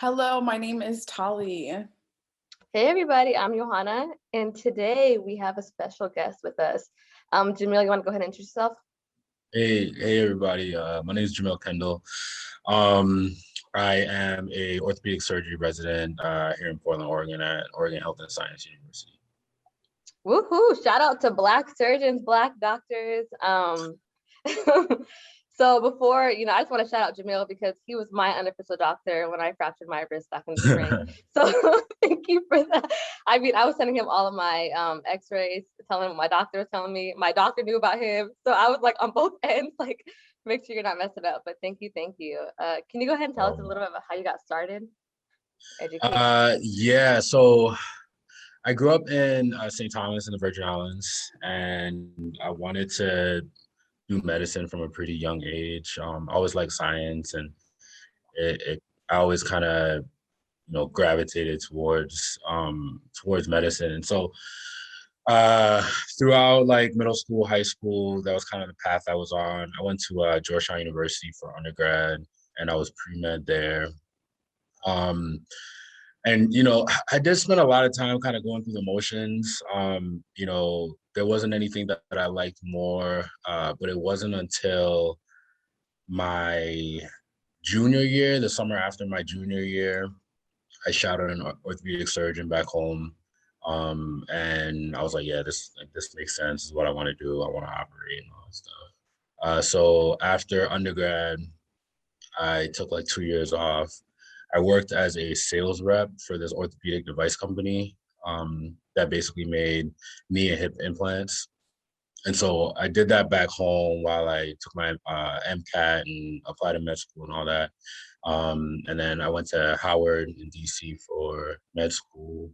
Hello, my name is Tali. Hey everybody, I'm Johanna, and today we have a special guest with us. Jamil, you want to go ahead and introduce yourself? Hey everybody. My name is Jamil Kendall. Um, I am a orthopedic surgery resident here in Portland, Oregon at Oregon Health and Science University. Woohoo! Shout out to Black surgeons, Black doctors. So before, I just want to shout out Jamil because he was my unofficial doctor when I fractured my wrist back in the spring. So thank you for that. I mean, I was sending him all of my x-rays, telling him what my doctor was telling me. My doctor knew about him. So I was like on both ends, like, make sure you're not messing up. But thank you, thank you. Can you go ahead and tell us a little bit about how you got started? Education. Yeah, so I grew up in St. Thomas in the Virgin Islands, and I wanted to do medicine from a pretty young age. I always liked science, and I always kind of gravitated towards medicine. And so throughout like middle school, high school, that was kind of the path I was on. I went to Georgetown University for undergrad, and I was pre-med there. And I did spend a lot of time kind of going through the motions. There wasn't anything that I liked more, but it wasn't until my junior year, the summer after my junior year, I shadowed an orthopedic surgeon back home. And I was like, yeah, this makes sense. This is what I want to do. I want to operate and all that stuff. So after undergrad, I took like 2 years off. I worked as a sales rep for this orthopedic device company that basically made knee and hip implants. And so I did that back home while I took my MCAT and applied to med school and all that. And then I went to Howard in DC for med school,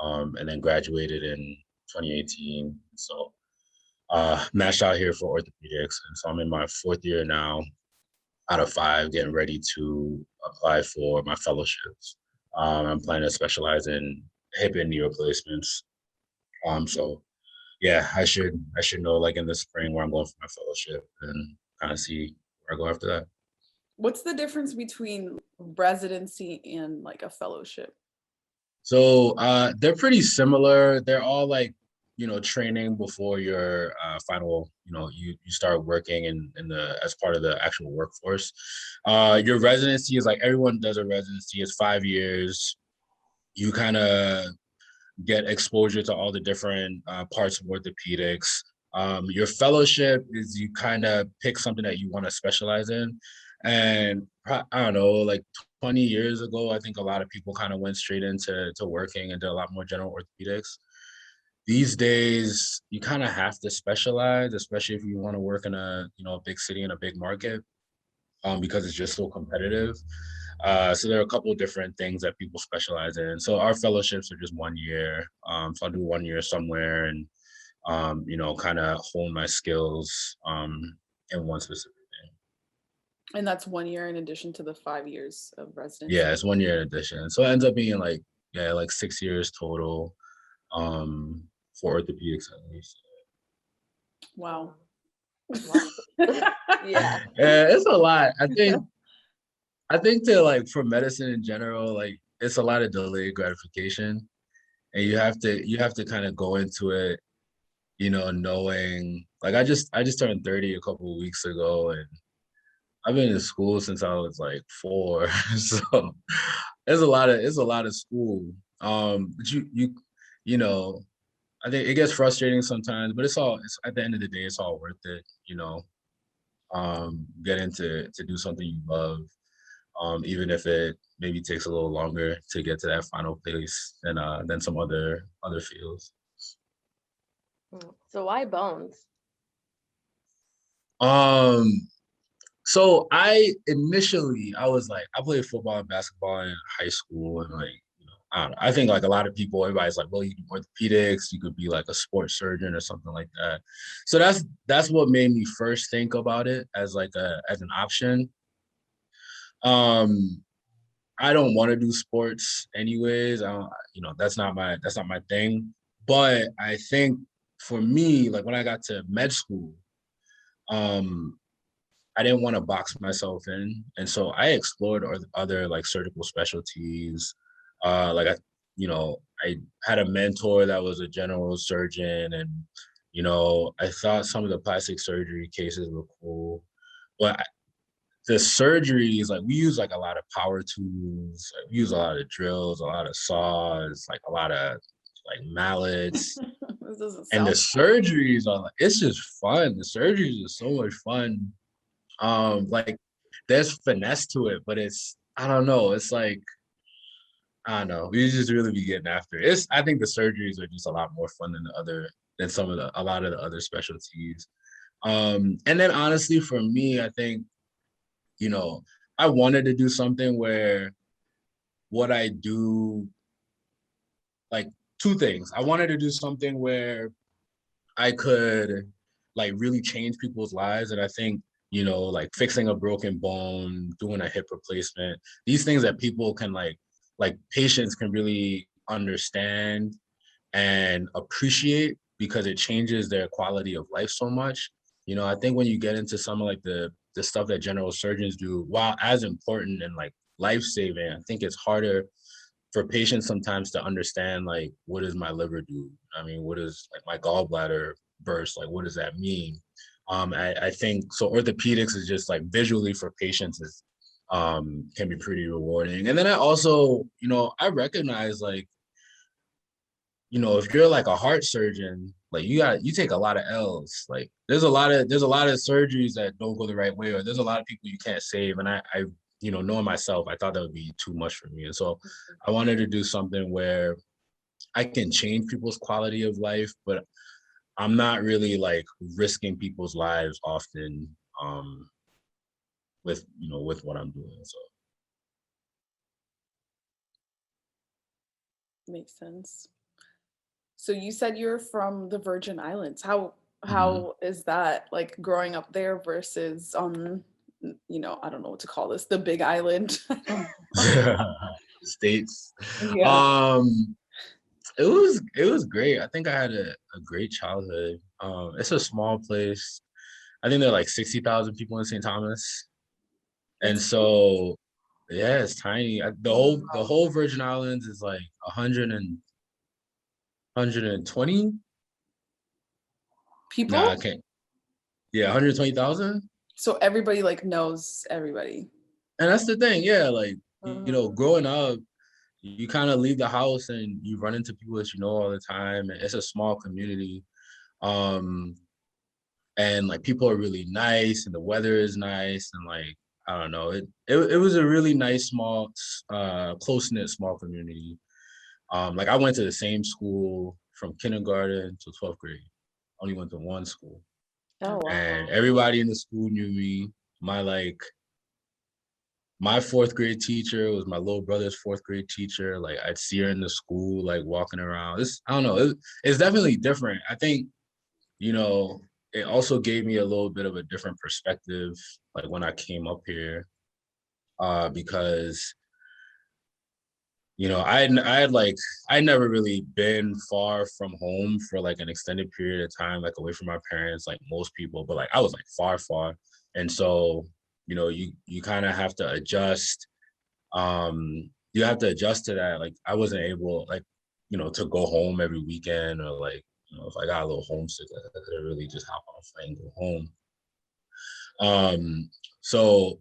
and then graduated in 2018. So matched out here for orthopedics. And so I'm in my fourth year now out of five, getting ready to apply for my fellowships. I'm planning to specialize in hip and knee replacements. So yeah, I should know like in the spring where I'm going for my fellowship and kind of see where I go after that. What's the difference between residency and like a fellowship? So they're pretty similar. They're all like, training before your final, you start working in the as part of the actual workforce. Your residency is like everyone does a residency. It's 5 years. You kind of get exposure to all the different parts of orthopedics. Your fellowship is you kind of pick something that you want to specialize in. And I don't know, like 20 years ago, I think a lot of people kind of went straight into working and did a lot more general orthopedics. These days, you kind of have to specialize, especially if you want to work in a big city in a big market, because it's just so competitive. So there are a couple of different things that people specialize in. So our fellowships are just 1 year. So I'll do 1 year somewhere and, kind of hone my skills in one specific thing. And that's 1 year in addition to the 5 years of residency. Yeah, it's 1 year in addition. So it ends up being like 6 years total for orthopedics at least. Wow. Yeah. Yeah, it's a lot. I think that like for medicine in general, like it's a lot of delayed gratification, and you have to kind of go into it, knowing like I just turned 30 a couple of weeks ago, and I've been in school since I was like 4, so it's a lot of school. But you know, I think it gets frustrating sometimes, but it's at the end of the day, it's all worth it, getting to do something you love. Even if it maybe takes a little longer to get to that final place than some other fields. So why bones? Um, so I was like, I played football and basketball in high school, and like, I don't know. I think like a lot of people, everybody's like, well, you do orthopedics, you could be like a sports surgeon or something like that. So that's what made me first think about it as like as an option. Um, I don't want to do sports anyways. I don't, that's not my thing. But I think for me, like when I got to med school, um, I didn't want to box myself in. And so I explored other like surgical specialties. Like I had a mentor that was a general surgeon, and I thought some of the plastic surgery cases were cool. But the surgeries, like we use like a lot of power tools, like, we use a lot of drills, a lot of saws, like a lot of like mallets. This doesn't And the sound. surgeries are like, it's just fun. The surgeries are so much fun. Like there's finesse to it, but I don't know, it's like, I don't know, we just really be getting after it. I think the surgeries are just a lot more fun than a lot of the other specialties. And then honestly for me, I think, I wanted to do something where what I do, like two things. I wanted to do something where I could like really change people's lives. And I think, like fixing a broken bone, doing a hip replacement, these things that people can like patients can really understand and appreciate because it changes their quality of life so much. I think when you get into some of like the stuff that general surgeons do, while as important and like life-saving, I think it's harder for patients sometimes to understand like, what does my liver do? I mean, what is like my gallbladder burst? Like, what does that mean? I think so. Orthopedics is just like visually for patients is can be pretty rewarding. And then I also, I recognize like, if you're like a heart surgeon, like you take a lot of L's. Like there's a lot of surgeries that don't go the right way, or there's a lot of people you can't save. And I knowing myself, I thought that would be too much for me. And so I wanted to do something where I can change people's quality of life, but I'm not really like risking people's lives often with what I'm doing. So Makes sense. So you said you're from the Virgin Islands. How mhm. how is that like growing up there versus I don't know what to call this, the Big Island? States. Yeah. Um it was great. I think I had a great childhood. It's a small place. I think there are like 60,000 people in St. Thomas. And That's cute. so yeah, it's tiny. The Wow. whole Virgin Islands is like 120. Nah, People? I can't. Yeah, 120,000. So everybody like knows everybody. And that's the thing. Yeah, like Mhm. growing up, you kind of leave the house and you run into people that you know all the time. And it's a small community. Um, and like people are really nice and the weather is nice and like I don't know, it was a really nice small close-knit small community. Like I went to the same school from kindergarten to 12th grade. Only went to one school, Oh, and wow. everybody in the school knew me. My fourth grade teacher was my little brother's fourth grade teacher. Like I'd see her in the school like walking around. I don't know, it's definitely different. I think you know, it also gave me a little bit of a different perspective, like when I came up here, because I had never really been far from home for like an extended period of time, like away from my parents, like most people, but like I was like far, far, and so you kind of have to adjust. You have to adjust to that. Like I wasn't able, like to go home every weekend or like if I got a little homesick, I could really just hop on a flight and go home. So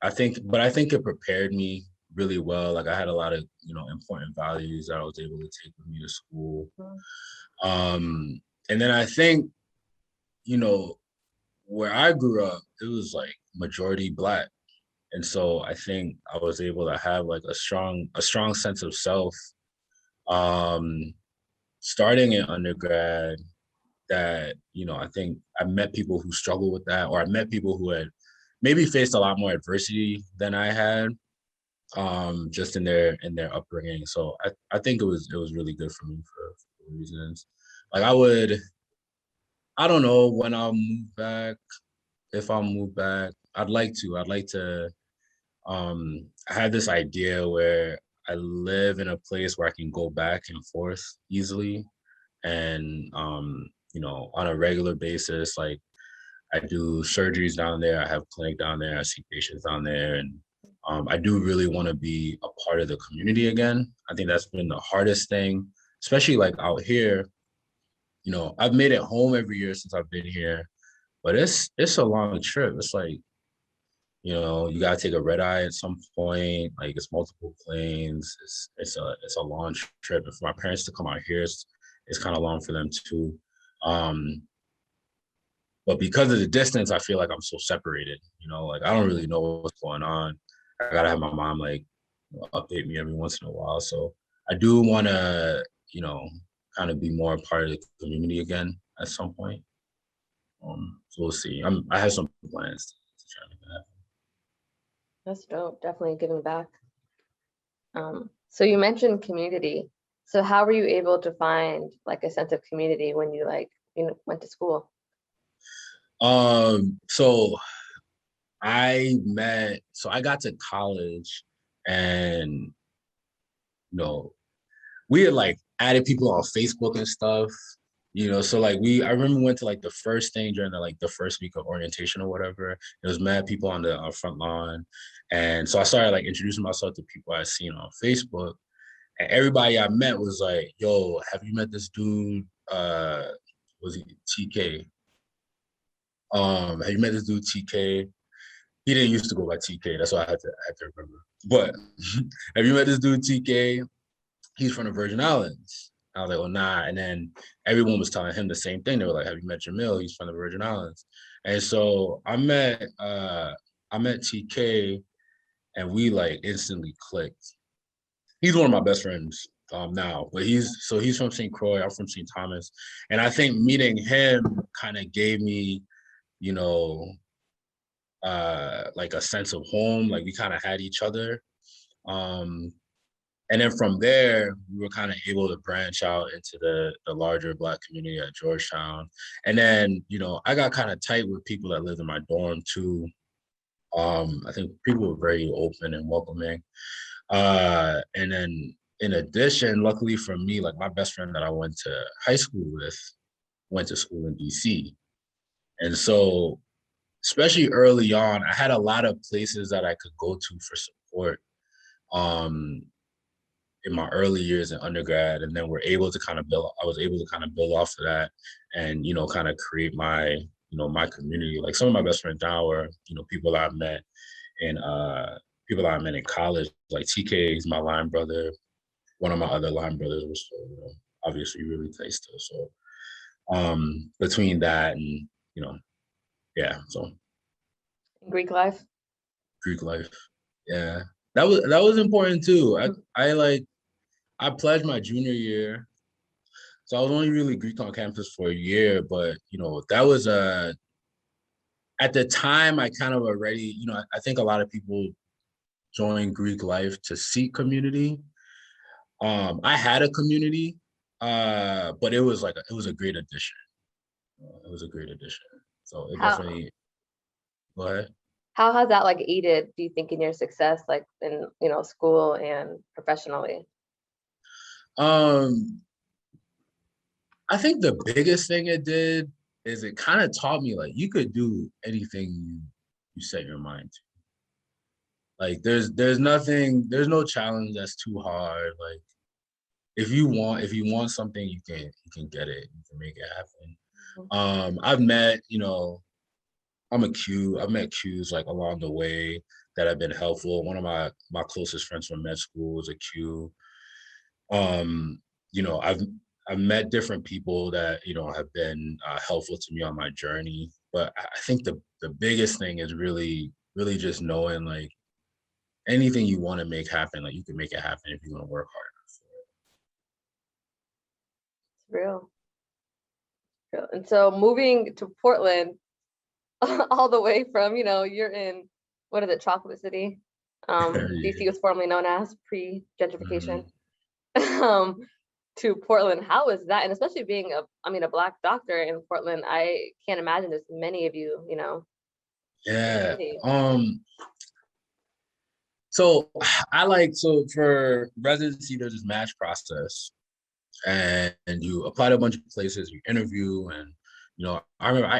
I think it prepared me really well. Like I had a lot of, important values that I was able to take with me to school. Mhm. Um, and then I think, you know, where I grew up, it was like majority Black. And so I think I was able to have like a strong sense of self. Um, Starting in undergrad, that I think I met people who struggle with that, or I met people who had maybe faced a lot more adversity than I had, just in their upbringing. So I think it was really good for me for reasons. Like I don't know when I'll move back, if I'll move back. I'd like to I have this idea where I live in a place where I can go back and forth easily and on a regular basis. Like I do surgeries down there. I have clinic down there. I see patients down there, and I do really want to be a part of the community again. I think that's been the hardest thing, especially like out here. I've made it home every year since I've been here, but it's a long trip. It's like, you gotta take a red eye at some point. Like it's multiple planes. It's a long trip. And for my parents to come out here, it's kind of long for them too. But because of the distance, I feel like I'm so separated. Like I don't really know what's going on. I gotta have my mom like update me every once in a while. So I do want to, kind of be more a part of the community again at some point. So we'll see. I have some plans to try to make that happen. That's dope. Definitely giving back. So you mentioned community. So how were you able to find like a sense of community when you went to school? So I got to college, and we had like added people on Facebook and stuff. So like I remember we went to like the first thing during the first week of orientation or whatever. There was mad people on the front lawn. And so I started like introducing myself to people I seen on Facebook. And everybody I met was like, yo, have you met this dude? Was he TK? Have you met this dude TK? He didn't used to go by TK. That's why I had to remember. But have you met this dude TK? He's from the Virgin Islands. I was like, well, nah. And then everyone was telling him the same thing. They were like, have you met Jamil? He's from the Virgin Islands. And so I met TK, and we like instantly clicked. He's one of my best friends now, but he's from St. Croix. I'm from St. Thomas. And I think meeting him kind of gave me, you know, like a sense of home. Like we kind of had each other. And then from there, we were kind of able to branch out into the larger Black community at Georgetown. And then, I got kind of tight with people that lived in my dorm too. I think people were very open and welcoming. And then in addition, luckily for me, like my best friend that I went to high school with went to school in DC. And so, especially early on, I had a lot of places that I could go to for support. In my early years in undergrad, and then I was able to kind of build off of that and, kind of create my, my community. Like some of my best friends now are, people I met in college, like TK is my line brother. One of my other line brothers was still, obviously really tight still. So between that and, yeah, so. Greek life? Greek life. Yeah. That was important too. I pledged my junior year. So I was only really Greek on campus for a year, but that was at the time I kind of already, I think a lot of people join Greek life to seek community. I had a community, but it was a great addition. It was a great addition. So it definitely. Go ahead. How has that like aided, do you think, in your success, like in school and professionally? I think the biggest thing it did is it kind of taught me like you could do anything you set your mind to. Like there's no challenge that's too hard. Like if you want something, you can get it. You can make it happen. I've met, I've met Qs like along the way that have been helpful. One of my closest friends from med school was a Q. I've met different people that have been helpful to me on my journey. But I think the biggest thing is really just knowing like anything you want to make happen, like you can make it happen if you're gonna work hard enough for it. It's real. And so moving to Portland, all the way from you're in, what is it, Chocolate City? Yeah. DC was formerly known as pre-gentrification. Mm-hmm. To Portland, how is that? And especially being a Black doctor in Portland, I can't imagine there's many of you, Yeah. So for residency, there's this match process, and you apply to a bunch of places, you interview, and I remember I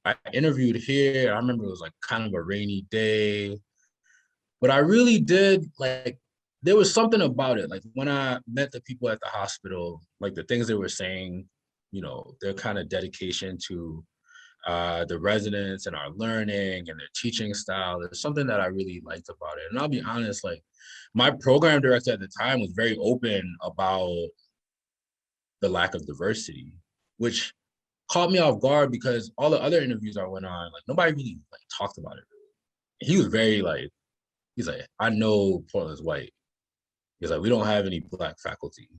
I interviewed here. I remember it was like kind of a rainy day, but I really did like, there was something about it. Like when I met the people at the hospital, like the things they were saying, you know, their kind of dedication to the residents and our learning and their teaching style. There's something that I really liked about it. And I'll be honest, like my program director at the time was very open about the lack of diversity, which caught me off guard because all the other interviews I went on, like nobody really like talked about it. He was very like, he's like, I know Portland's white. He's like, we don't have any Black faculty.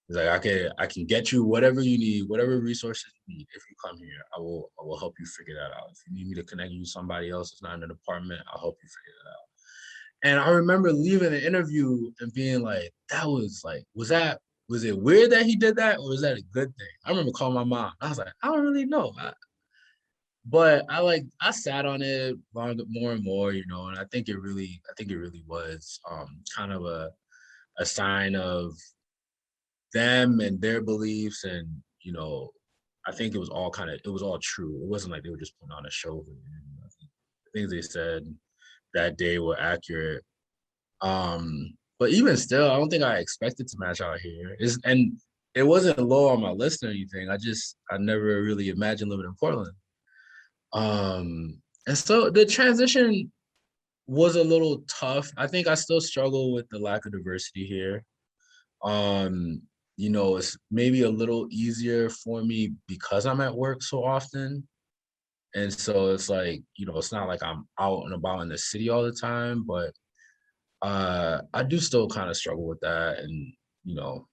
He's like, I can get you whatever you need, whatever resources you need. If you come here, I will help you figure that out. If you need me to connect you to somebody else that's not in the department, I'll help you figure that out. And I remember leaving the interview and being like, that was like, was it weird that he did that, or was that a good thing? I remember calling my mom. I was like, I don't really know. But I sat on it more and more, you know, and I think it really was kind of a sign of them and their beliefs, and you know, I think it was all true. It wasn't like they were just putting on a show. I think the things they said that day were accurate. But even still, I don't think I expected to match out here. And it wasn't low on my list or anything. I never really imagined living in Portland. And so the transition was a little tough. I think I still struggle with the lack of diversity here. Um, you know, it's maybe a little easier for me because I'm at work so often. And so it's like, you know, it's not like I'm out and about in the city all the time, but I do still kind of struggle with that. And, you know,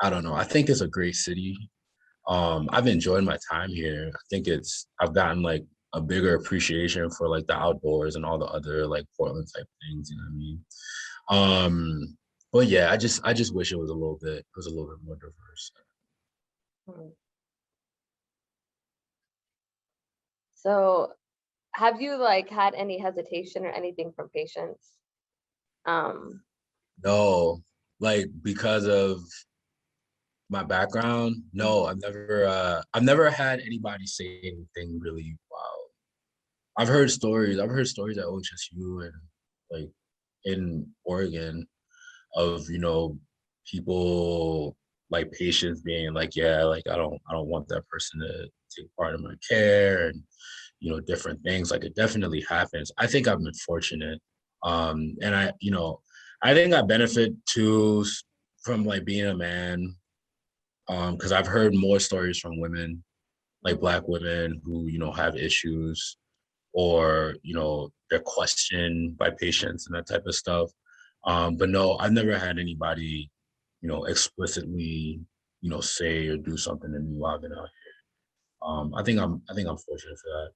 I don't know. I think it's a great city. I've enjoyed my time here. I think I've gotten like a bigger appreciation for like the outdoors and all the other like Portland type things, you know what I mean? But yeah, I just wish it was a little bit more diverse. Mhm. So have you like had any hesitation or anything from patients? Um, No, like because of my background, no, mhm, I've never had anybody say anything really wow. I've heard stories at OHSU and like in Oregon of, you know, people like patients being like, yeah, like I don't want that person to take part in my care, and you know, different things. Like it definitely happens. I think I've been fortunate. And I think I benefit too from like being a man. Because I've heard more stories from women, like mhm. Black women who, you know, have issues, or, you know, they're questioned by patients and that type of stuff. But no, I've never had anybody, you know, explicitly, you know, say or do something to me while I've been out here. I think I'm fortunate for that.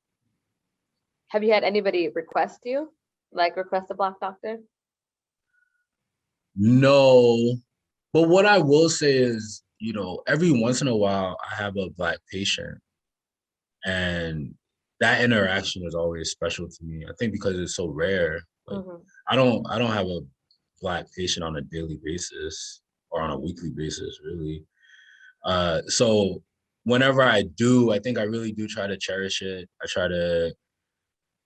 Have you had anybody request you, like request a Black doctor? No, but what I will say is, you know, every once in a while I have a Black patient, and that interaction is always special to me. I think because it's so rare. Like Mhm. I don't have a Black patient on a daily basis or on a weekly basis, really. So whenever I do, I think I really do try to cherish it. I try to,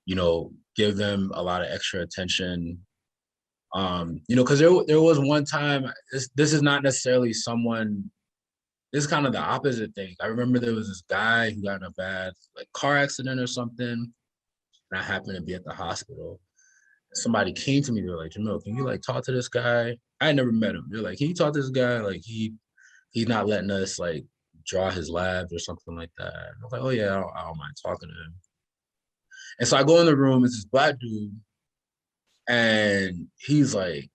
you know, give them a lot of extra attention. You know, because there was one time, this is not necessarily someone, this is kind of the opposite thing. I remember there was this guy who got in a bad like car accident or something, and I happened to be at the hospital. Somebody came to me, they're like, Jamil, can you like talk to this guy? I had never met him. They're like, can you talk to this guy? Like he's not letting us like draw his labs or something like that. And I was like, oh yeah, I don't mind talking to him. And so I go in the room, it's this Black dude, and he's like,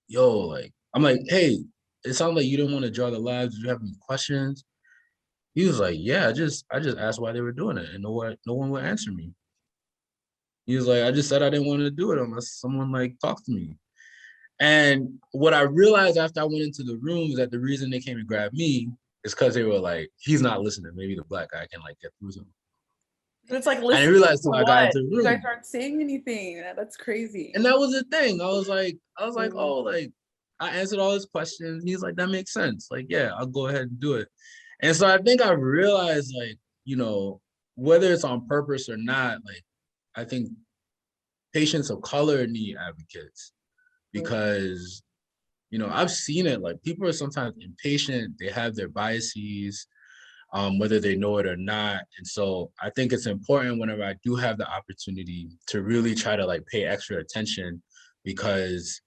yo, like, I'm like, hey, it sounds like you didn't want to draw the labs. Did you have any questions? He was like, yeah, I just asked why they were doing it, and no one would answer me. He was like, I just said I didn't want to do it unless someone like talked to me. And what I realized after I went into the room is that the reason they came and grabbed me is because they were like, he's not listening. Maybe the Black guy can like get through to him. But it's like, I didn't listen realize to till I got what? into the You guys room. aren't saying anything. That's crazy. And that was the thing. I was like, Mhm. oh, like I answered all his questions. He's like, that makes sense. Like, yeah, I'll go ahead and do it. And so I think I realized, like, you know, whether it's on purpose or not, like I think patients of color need advocates because I've seen it. Like people are sometimes impatient, they have their biases, whether they know it or not. And so I think it's important whenever I do have the opportunity to really try to like pay extra attention because,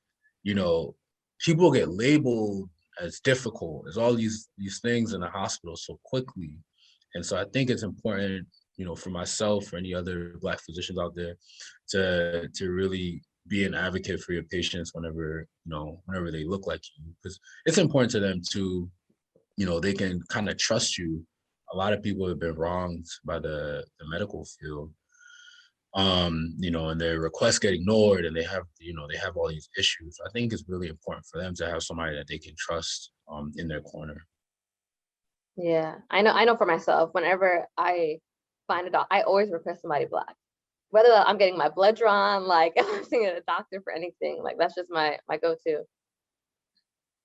you know, people get labeled as difficult, as all these things in the hospital so quickly. And so I think it's important, for myself or any other Black physicians out there to really be an advocate for your patients whenever they look like you, because it's important to them to, they can kind of trust you. A lot of people have been wronged by the medical field, and their requests get ignored and they have all these issues. I think it's really important for them to have somebody that they can trust in their corner. Yeah, I know for myself, whenever I find a doc, I always request somebody Black. Whether I'm getting my blood drawn, like if I'm seeing a doctor for anything, like that's just my go-to.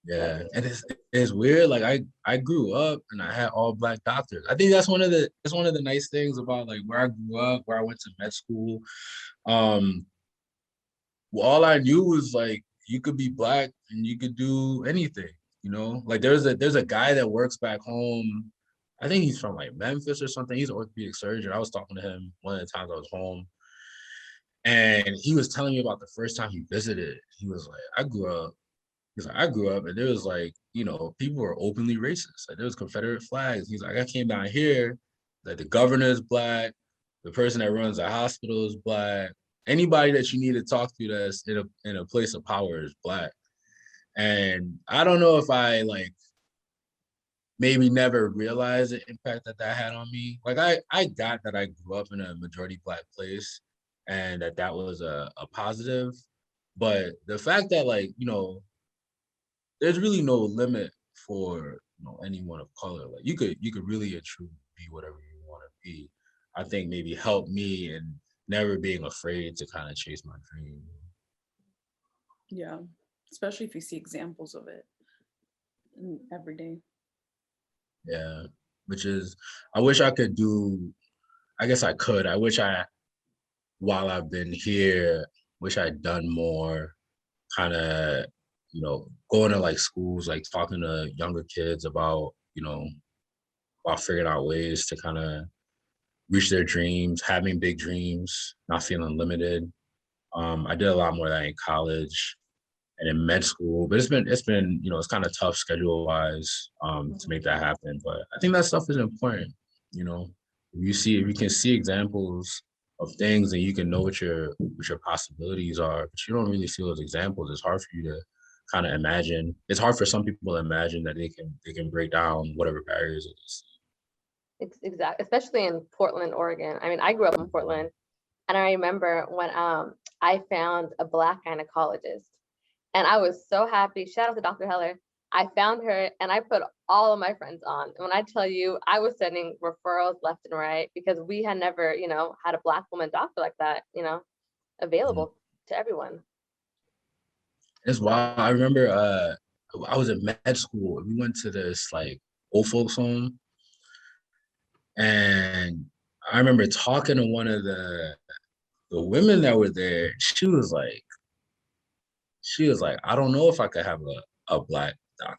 Yeah, and it's weird. Like I grew up and I had all Black doctors. I think that's one of the nice things about like where I grew up, where I went to med school. Um, well, all I knew was like you could be Black and you could do anything. Like there's a guy that works back home. I think he's from like Memphis or something. He's an orthopedic surgeon. I was talking to him one of the times I was home, and he was telling me about the first time he visited. He was like, I grew up and there was like, people were openly racist. Like there was Confederate flags. He's like, I came down here, like the governor is Black, the person that runs the hospital is Black. Anybody that you need to talk to that's in a place of power is Black. And I don't know if I like maybe never realized the impact that had on me. Like I got that I grew up in a majority Black place and that was a positive. But the fact that like, there's really no limit for anyone of color. Like you could really and truly be whatever you want to be. I think maybe help me in never being afraid to kind of chase my dream. Yeah, especially if you see examples of it every day. Yeah, which is I wish I could do. I guess I could. I wish while I've been here, wish I'd done more. Kind of going to like schools, like talking to younger kids about figuring out ways to kind of reach their dreams, having big dreams, not feeling limited. I did a lot more of that in college and in med school, but it's been it's kind of tough schedule wise to make that happen. But I think that stuff is important. If you can see examples of things and you can know what your possibilities are, but you don't really see those examples, it's hard for you to kind of imagine. It's hard for some people to imagine that they can break down whatever barriers it is. Exactly, especially in Portland, Oregon. I mean, I grew up in Portland, and I remember when I found a Black gynecologist, and I was so happy. Shout out to Dr. Heller. I found her, and I put all of my friends on. And when I tell you, I was sending referrals left and right because we had never, had a Black woman doctor like that, available to everyone. It's wild. I remember I was in med school. We went to this like old folks home, and I remember talking to one of the women that were there. She was like, I don't know if I could have a Black doctor.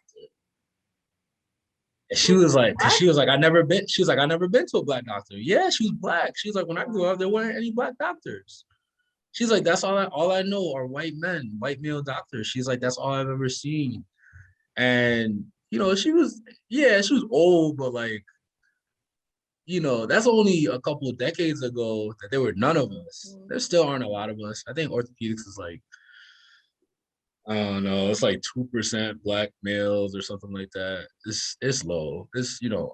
And she was like, because I never been to a Black doctor. Yeah, she was Black. She was like, when I grew up, there weren't any Black doctors. She's like, that's all I know are white men, white male doctors. She's like, that's all I've ever seen. And she was old, but like, that's only a couple of decades ago that there were none of us. There still aren't a lot of us. I think orthopedics is like, I don't know, it's like 2% Black males or something like that. It's low.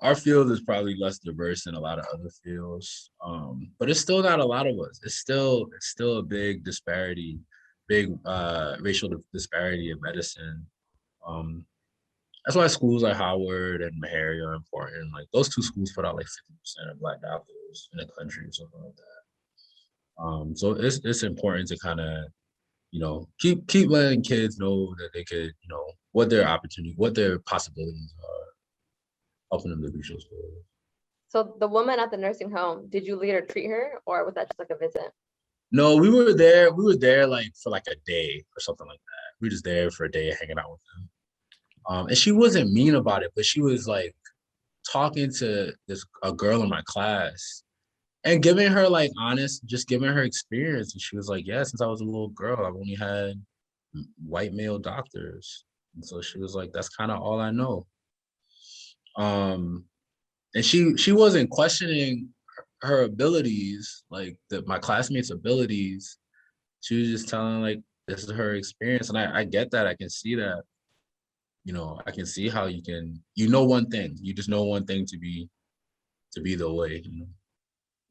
Our field is probably less diverse than a lot of other fields. But it's still not a lot of us. It's still a big disparity, big racial disparity in medicine. That's why schools like Howard and Meharry are important. Like those two schools put out like 50% of Black doctors in the country or something like that. So it's important to kind of keep letting kids know that they could, what their possibilities are, helping them to reach those goals. So the woman at the nursing home, did you later treat her, or was that just like a visit? No, we were there. We were there like for like a day or something like that. We were just there for a day hanging out with them. And she wasn't mean about it, but she was like talking to a girl in my class and giving her like just giving her experience. And she was like, yeah, since I was a little girl, I've only had white male doctors. And so she was like, that's kind of all I know. And she wasn't questioning her abilities, like my classmates' abilities. She was just telling like this is her experience. And I get that. I can see that. I can see how you know one thing. You just know one thing to be the way.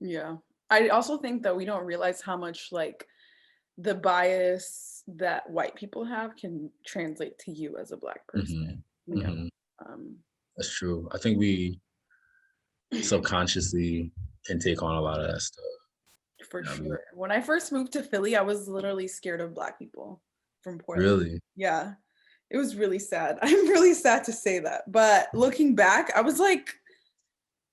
Yeah. I also think that we don't realize how much like the bias that white people have can translate to you as a Black person. That's true. I think we subconsciously can take on a lot of that stuff. For sure. When I first moved to Philly, I was literally scared of Black people from Portland. Really? Yeah. It was really sad. I'm really sad to say that. But looking back, I was like,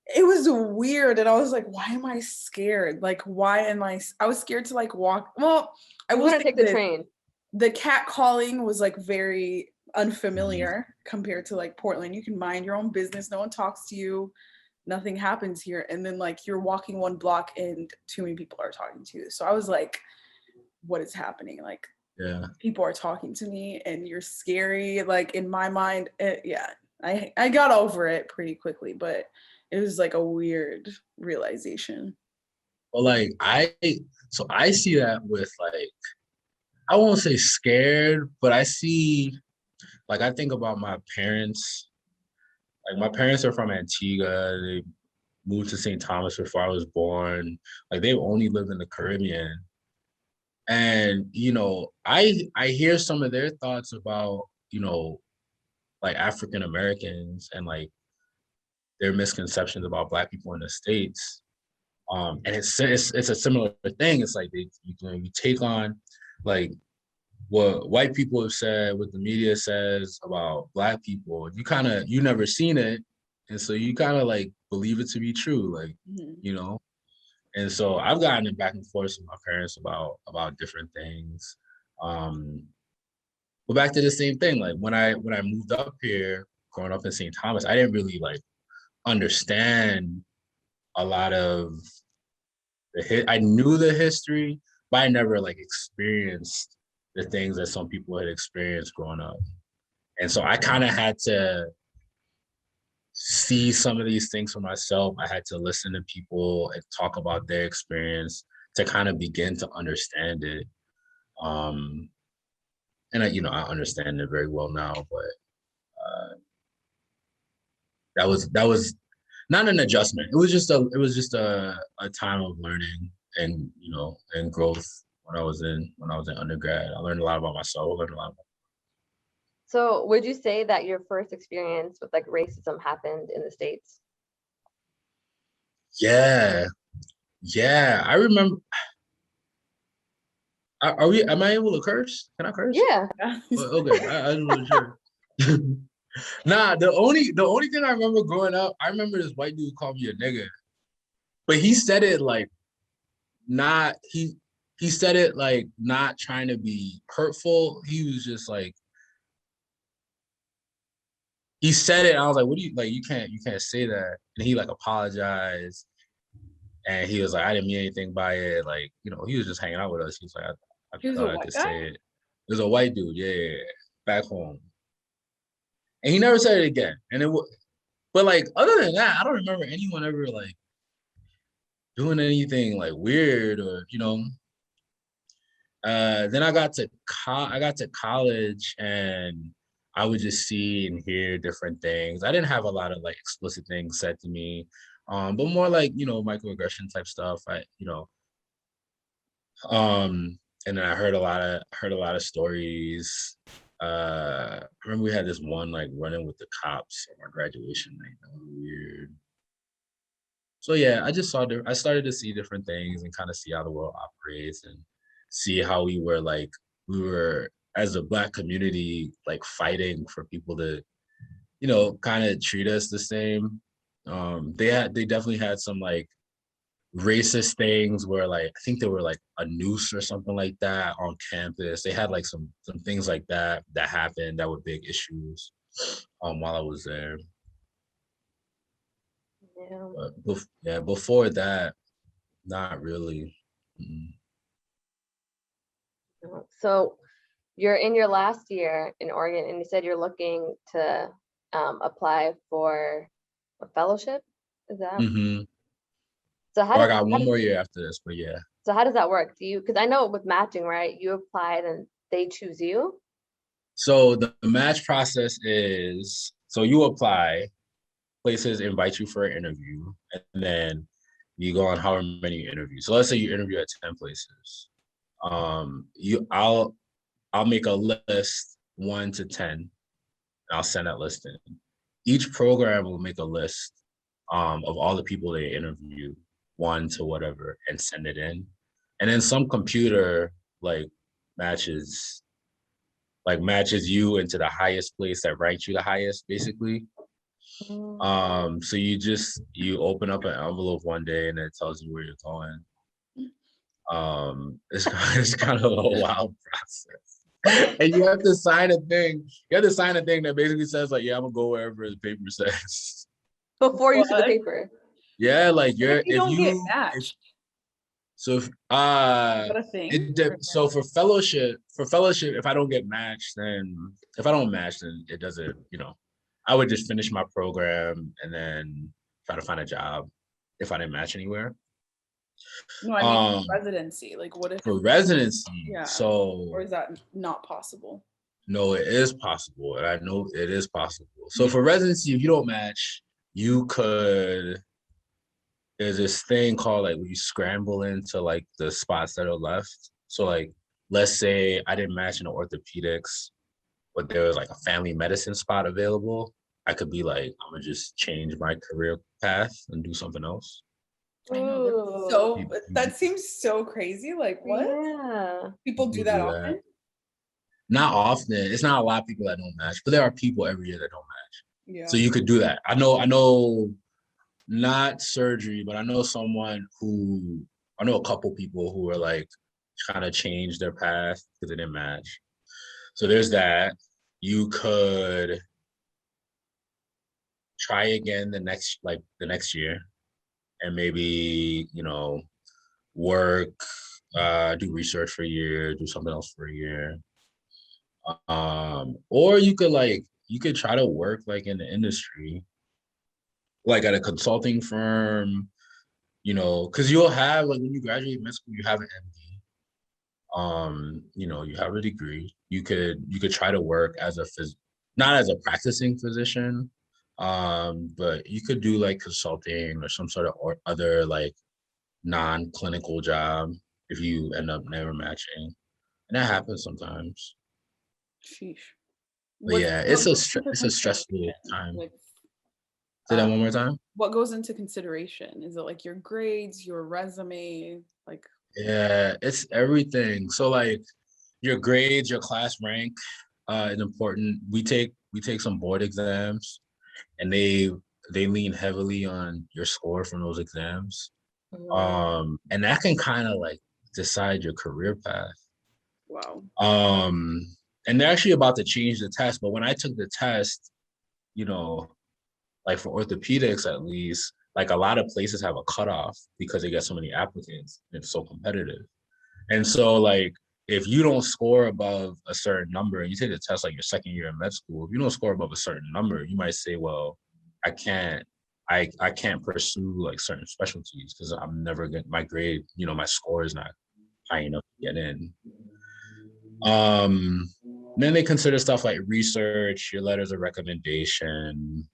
it was weird. And I was like, why am I scared? Like, why am I was scared to like walk. Well, I was gonna take the train. The cat calling was like very unfamiliar compared to like Portland. You can mind your own business. No one talks to you. Nothing happens here. And then like you're walking one block and too many people are talking to you. So I was like, what is happening? Like, people are talking to me and you're scary. Like in my mind, I got over it pretty quickly, but it was like a weird realization. Well, like I see that with like, I won't say scared, but I see, like, I think about my parents. Like my parents are from Antigua. They moved to St. Thomas before I was born. Like they've only lived in the Caribbean. And, I hear some of their thoughts about, like African Americans and like their misconceptions about Black people in the States. And it's a similar thing. It's like you take on like what white people have said, what the media says about Black people. You never seen it, and so you kind of like believe it to be true, like And so I've gotten it back and forth with my parents about different things. But back to the same thing, like when I moved up here, growing up in St. Thomas, I didn't really like understand a lot of I knew the history, but I never like experienced the things that some people had experienced growing up. And so I kind of had to see some of these things for myself. I had to listen to people and talk about their experience to kind of begin to understand it. And I understand it very well now, but that was not an adjustment. It was just a time of learning and and growth when I was in undergrad. I learned a lot about myself. I learned a lot about. So would you say that your first experience with like racism happened in the States? Yeah. I remember. Am I able to curse? Can I curse? Yeah. Okay. I wasn't sure. Nah, the only thing I remember growing up, I remember this white dude called me a nigga. But he said it like not he said it like not trying to be hurtful. He was just like, he said it, and I was like, what do you like? You can't say that. And he like apologized. And he was like, I didn't mean anything by it. Like, he was just hanging out with us. He was like, I thought I could say it. It was a white dude, yeah, back home. And he never said it again. And but like other than that, I don't remember anyone ever like doing anything like weird or Then I got to college and I would just see and hear different things. I didn't have a lot of like explicit things said to me, but more like microaggression type stuff. And then I heard a lot of stories. I remember we had this one like running with the cops on our graduation night. That was weird. So yeah, I started to see different things and kind of see how the world operates and see how we were as a Black community like fighting for people to kind of treat us the same. They definitely had some like racist things where like I think there were like a noose or something like that on campus. They had like some things like that that happened that were big issues while I was there. Yeah. But yeah, before that, not really. Mm-mm. So you're in your last year in Oregon, and you said you're looking to apply for a fellowship. Is that Mm-hmm. so? Or I got one more year after this, but yeah. So how does that work? Do you, because I know with matching, right? You applied and they choose you. So the match process is so you apply, places invite you for an interview, and then you go on however many interviews. So let's say you interview at 10 places. You I'll make a list 1 to 10, and I'll send that list in. Each program will make a list of all the people they interview, 1 to whatever, and send it in. And then some computer like matches matches you into the highest place that ranks you the highest, basically. So you open up an envelope one day and it tells you where you're going. It's kind of a wild process. And you have to sign a thing. You have to sign a thing that basically says like, yeah, I'm gonna go wherever the paper says. Before you see the What? paper. Yeah, like What if you don't get if matched? so if Is that a thing? so for fellowship, if I don't get matched, then if I don't match, then it doesn't, I would just finish my program and then try to find a job if I didn't match anywhere. No, I mean Um, residency. Like, what if? for residency, Yeah. so Or is that not possible? no, it is possible, and I know it is possible. So for residency, if you don't match, you could. There's this thing called like we scramble into like the spots that are left. So like, let's say I didn't match in the orthopedics, but there was like a family medicine spot available. I could be like, I'm gonna just change my career path and do something else. I know that's Ooh, so. That seems so crazy. Like, what? yeah. People do People that do that. often? Not often. It's not a lot of people that don't match, but there are people every year that don't match. Yeah. So you could do that. I know not surgery, but I know a couple people who are like trying to change their path because it didn't match. So there's that. You could try again the next year and maybe, work, do research for a year, do something else for a year. Or you could try to work like in the industry, like at a consulting firm, because you'll have like when you graduate med school, you have an MD. You have a degree. You could try to work as not as a practicing physician, but you could do like consulting or some sort of or other like non-clinical job if you end up never matching. And that happens sometimes. Sheesh. But yeah, What goes it's into a stressful consideration? time. Like, Say that one more time. what goes into consideration? Is it like your grades, your resume? Like, Yeah, it's everything. So like your grades, your class rank, is important. We take some board exams, and they lean heavily on your score from those exams. And that can kind of like decide your career path. wow. And they're actually about to change the test, but when I took the test, you know, like for orthopedics at least, like a lot of places have a cutoff because they get so many applicants. It's so competitive. And so like if you don't score above a certain number and you take the test like your second year in med school, if you don't score above a certain number, you might say, well, I can't I can't pursue like certain specialties because I'm never getting my grade, my score is not high enough to get in. Um then they consider stuff like research, your letters of recommendation,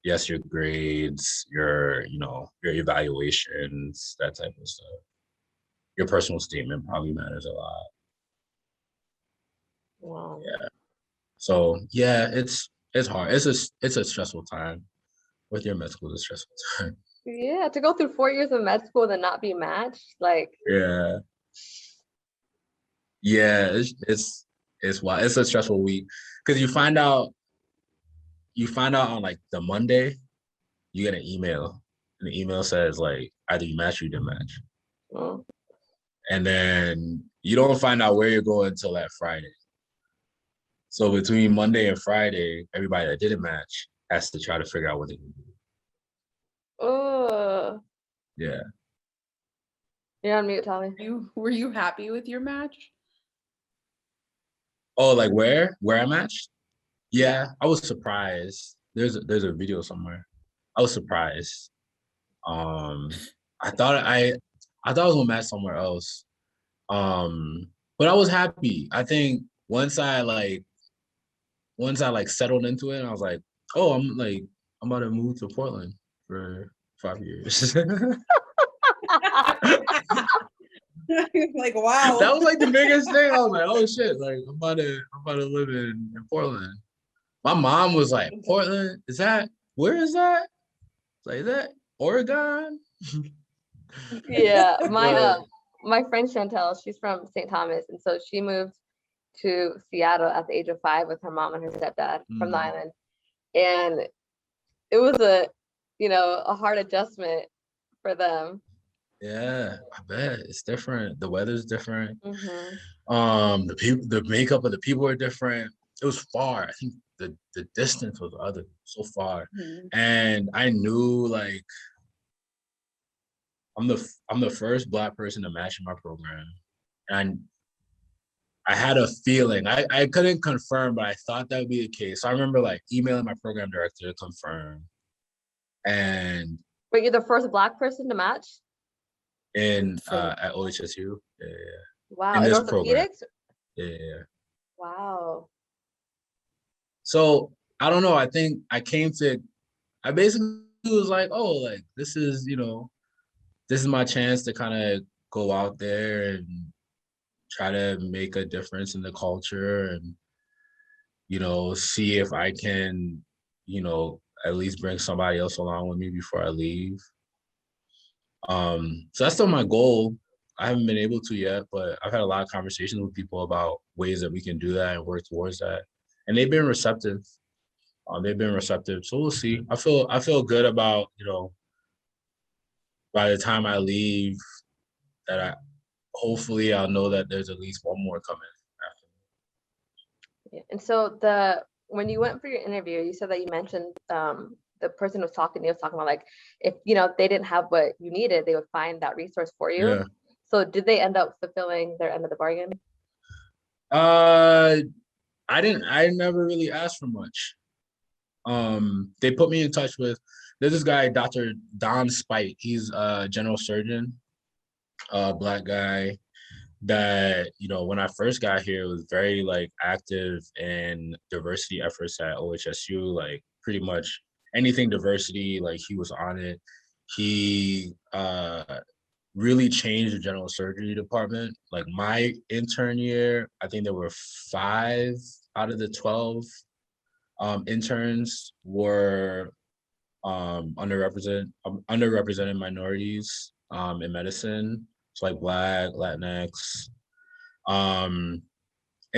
yes, your grades, your evaluations, that type of stuff. Your personal statement probably matters a lot. Wow. Yeah. So yeah, it's hard. It's a stressful time. With your med school, it's a stressful time. Yeah, to go through 4 years of med school and not be matched, like, Yeah. Yeah, it's why it's a stressful week because you find out on like the Monday, you get an email, and the email says like either you match or you didn't match. Mm. And then you don't find out where you're going until that Friday. So between Monday and Friday, everybody that didn't match has to try to figure out what they can do. Oh, Yeah. you're on mute, Tommy. Were you happy with your match? Oh, like where I matched? Yeah, I was surprised. There's a video somewhere. I was surprised. I thought I thought I was gonna match somewhere else. But I was happy. I think once I like settled into it, and I was like, oh, I'm about to move to Portland for 5 years. Like, wow. That was like the biggest thing. I was like, oh shit, like I'm about to live in Portland. My mom was like, Portland, where is that? Like, is that Oregon? Yeah, But, my friend Chantel, she's from St. Thomas, and so she moved to Seattle at the age of 5 with her mom and her stepdad from the island, and it was a hard adjustment for them. yeah, I bet it's different. The weather's different. Mm-hmm. The makeup of the people are different. It was far. I think the distance was so far, and I knew like I'm the first Black person to match in my program, and I had a feeling. I couldn't confirm, but I thought that would be the case. So I remember like emailing my program director to confirm, and But you're the first Black person to match? At OHSU. Yeah. Wow, In in this program. orthopedics? Yeah. Wow. So I don't know. I think I basically was like, oh, like this is my chance to kind of go out there and try to make a difference in the culture and, see if I can, at least bring somebody else along with me before I leave. So that's still my goal. I haven't been able to yet, but I've had a lot of conversations with people about ways that we can do that and work towards that. And they've been receptive. So we'll see. I feel good about, by the time I leave, that hopefully I'll know that there's at least one more coming after Yeah. And so when you went for your interview, you said that you mentioned the person who was talking to you was talking about like if they didn't have what you needed, they would find that resource for you. Yeah. So did they end up fulfilling their end of the bargain? I never really asked for much. They put me in touch with there's this guy, Dr. Don Spite. He's a general surgeon, Black guy that, when I first got here was very like active in diversity efforts at OHSU, like pretty much anything diversity, like he was on it. He really changed the general surgery department. Like my intern year, I think there were 5 out of the 12 interns were underrepresented minorities in medicine. So like Black, Latinx. And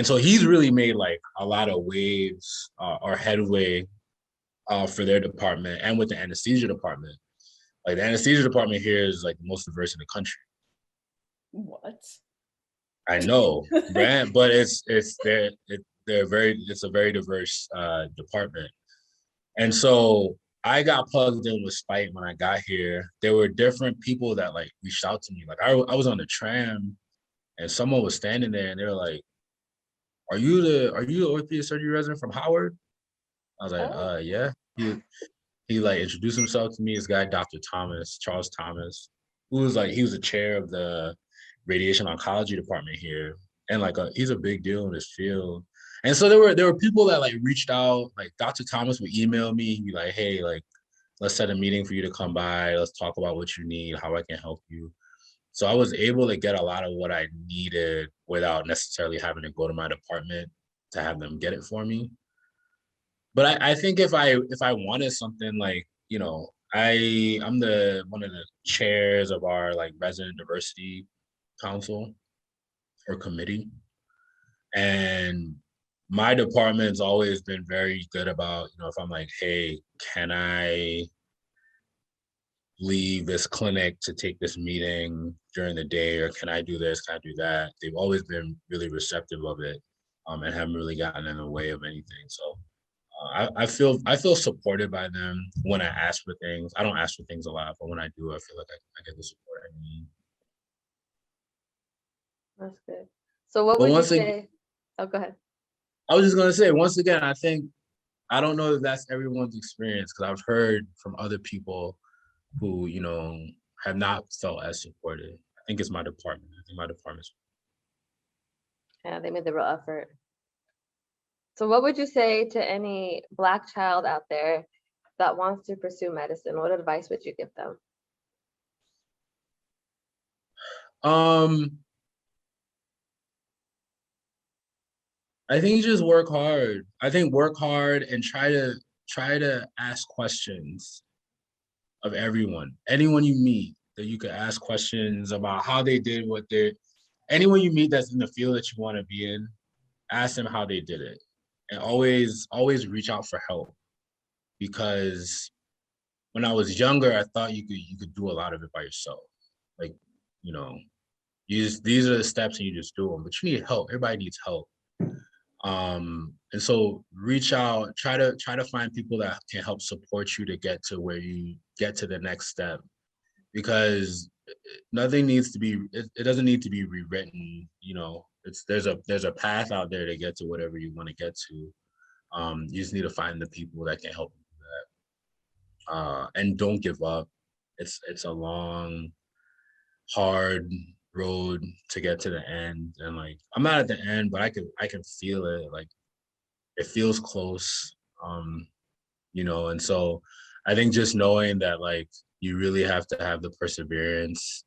so he's really made like a lot of waves or headway for their department and with the anesthesia department. Like the anesthesia department here is like the most diverse in the country. What? I know, but it's a very diverse department. And so I got plugged in with Spite when I got here. There were different people that like reached out to me. Like I was on the tram and someone was standing there and they were like, are you the orthopedic surgery resident from Howard? I was like, yeah. He like introduced himself to me, this guy, Dr. Charles Thomas, who was like, he was the chair of the radiation oncology department here. And like he's a big deal in this field. And so there were people that like reached out, like Dr. Thomas would email me, he'd be like, hey, like, let's set a meeting for you to come by. Let's talk about what you need, how I can help you. So I was able to get a lot of what I needed without necessarily having to go to my department to have them get it for me. But I think if I wanted something like, I'm one of the chairs of our like resident diversity council or committee. And my department's always been very good about, if I'm like, hey, can I leave this clinic to take this meeting during the day, or can I do this, can I do that? They've always been really receptive of it, and haven't really gotten in the way of anything. So I feel supported by them when I ask for things. I don't ask for things a lot, but when I do, I feel like I get the support I need. That's good. So what But would you once again, say? Oh, go ahead. I was just gonna say, once again, I think I don't know if that's everyone's experience, because I've heard from other people who, you know, have not felt as supported. I think it's my department. I think my department's. Yeah, they made the real effort. So what would you say to any Black child out there that wants to pursue medicine? What advice would you give them? I think just work hard. I think work hard and try to ask questions of everyone. Anyone you meet, that you could ask questions about how they did what they. Anyone you meet that's in the field that you want to be in, ask them how they did it, and always reach out for help. Because when I was younger, I thought you could do a lot of it by yourself. Like, you know, these are the steps and you just do them. But you need help. Everybody needs help. And so reach out, try to find people that can help support you to get to where you get to the next step. Because nothing needs to be, it doesn't need to be rewritten. You know, there's a path out there to get to whatever you want to get to. You just need to find the people that can help you do that. And don't give up. It's a long, hard road to get to the end. And like, I'm not at the end, but I can feel it. Like, it feels close. You know, and so I think just knowing that, like, you really have to have the perseverance,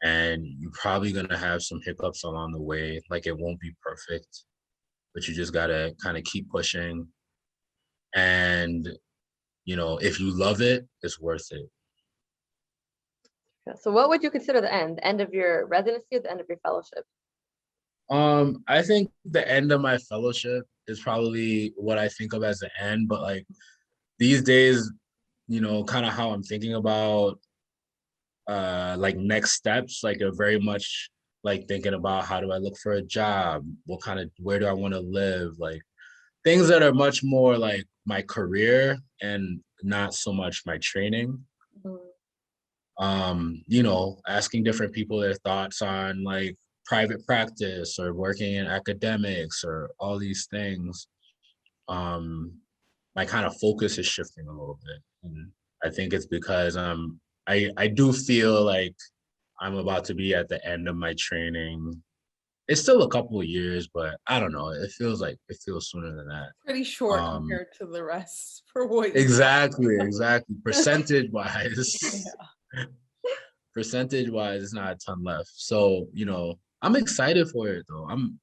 and you're probably gonna have some hiccups along the way. Like, it won't be perfect, but you just gotta kind of keep pushing. And, you know, if you love it, it's worth it. So what would you consider the end? The end of your residency or the end of your fellowship? I think the end of my fellowship is probably what I think of as the end, but like these days, you know, kind of how I'm thinking about like next steps, like are very much like thinking about how do I look for a job, where do I want to live, like things that are much more like my career and not so much my training. You know, asking different people their thoughts on like private practice or working in academics or all these things. My kind of focus is shifting a little bit. And I think it's because I do feel like I'm about to be at the end of my training. It's still a couple of years, but I don't know. It feels sooner than that. Pretty short compared to the rest for what you Exactly. Percentage wise. yeah. Percentage wise, it's not a ton left. So, you know, I'm excited for it though. I'm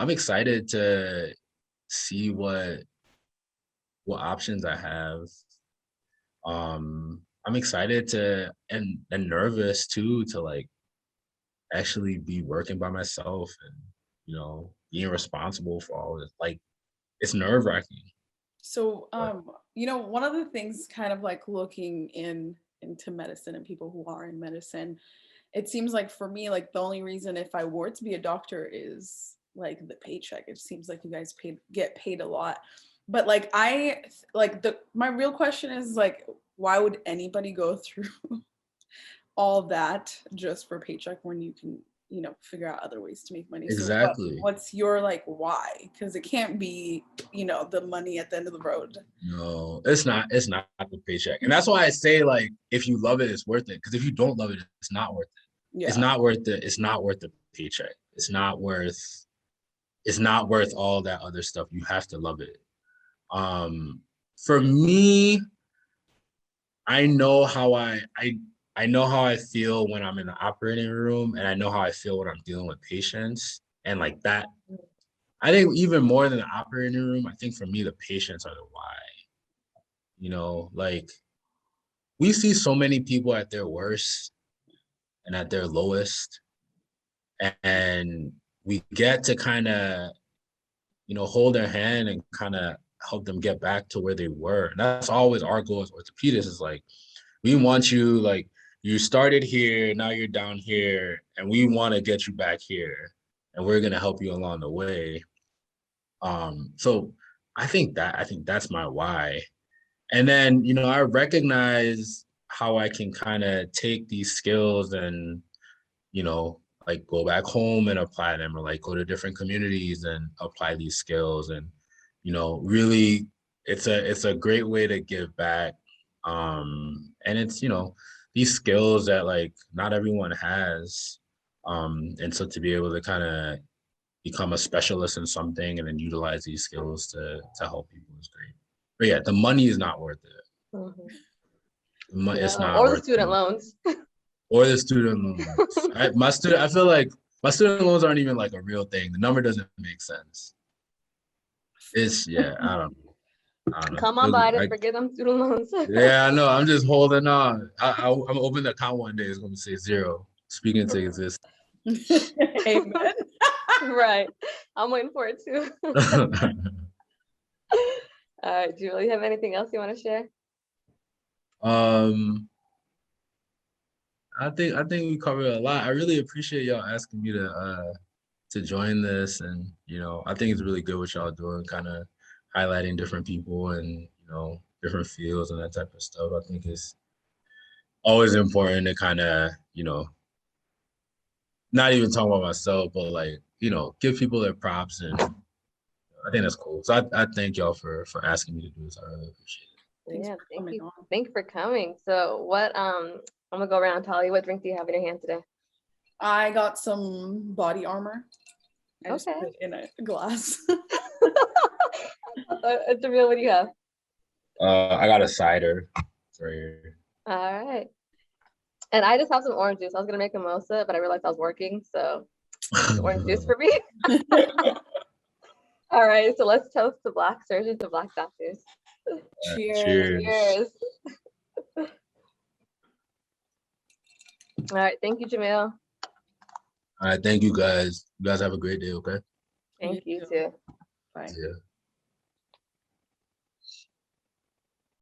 excited to see what options I have. I'm excited and nervous too to like actually be working by myself and, you know, being responsible for all this. Like, it's nerve-wracking. So, you know, one of the things kind of like looking into medicine and people who are in medicine, it seems like for me, like the only reason if I were to be a doctor is like the paycheck. It seems like you guys get paid a lot. But like my real question is like, why would anybody go through all that just for paycheck when you can, you know, figure out other ways to make money? So Exactly. what's your like why? Because it can't be, you know, the money at the end of the road. No, it's not. It's not the paycheck, and that's why I say like, if you love it, it's worth it. Because if you don't love it, it's not worth it. Yeah. It's not worth it. It's not worth the paycheck. It's not worth. It's not worth all that other stuff. You have to love it. For me, I know how I know how I feel when I'm in the operating room, and I know how I feel when I'm dealing with patients, and like that. I think even more than the operating room, I think for me the patients are the why. You know, like we see so many people at their worst and at their lowest, and we get to kind of, you know, hold their hand and kind of help them get back to where they were. And that's always our goal as orthopedists, is like, We want you, like, you started here, now you're down here, and we want to get you back here, and we're gonna help you along the way. So I think that's my why. And then, I recognize how I can kind of take these skills and, like go back home and apply them, or like go to different communities and apply these skills. And, really it's a great way to give back. And it's, these skills that like not everyone has. And so to be able to kind of become a specialist in something and then utilize these skills to help people is great. But yeah, the money is not worth it. It's not or the worth student it. loans. Or the student loans. I feel like my student loans aren't even like a real thing. The number doesn't make sense. I don't know. Come on, Biden, forget them student loans. Yeah, I know. I'm just holding on. I'm gonna open the account one day. It's gonna say zero. Speaking to exist. Amen. Right. I'm waiting for it too. All right, Julie, you have anything else you want to share? I think we covered a lot. I really appreciate y'all asking me to join this, and I think it's really good what y'all doing, kind of highlighting different people and different fields and that type of stuff. I think it's always important to kind of not even talk about myself, but like give people their props, and I think that's cool. So I thank y'all for asking me to do this. I really appreciate it. Yeah, thank you. Thank you for coming. So what I'm gonna go around, Tali. What drink do you have in your hand today? I got some body armor. I just put it in a glass. Jamil, what do you have? I got a cider right here. All right. And I just have some orange juice. I was gonna make a mimosa, but I realized I was working, so orange juice for me. All right, so let's toast to Black surgeons and Black doctors. Cheers. Cheers. All right, thank you, Jamil. All right, thank you guys. You guys have a great day, okay? Thank you too. Bye. Yeah.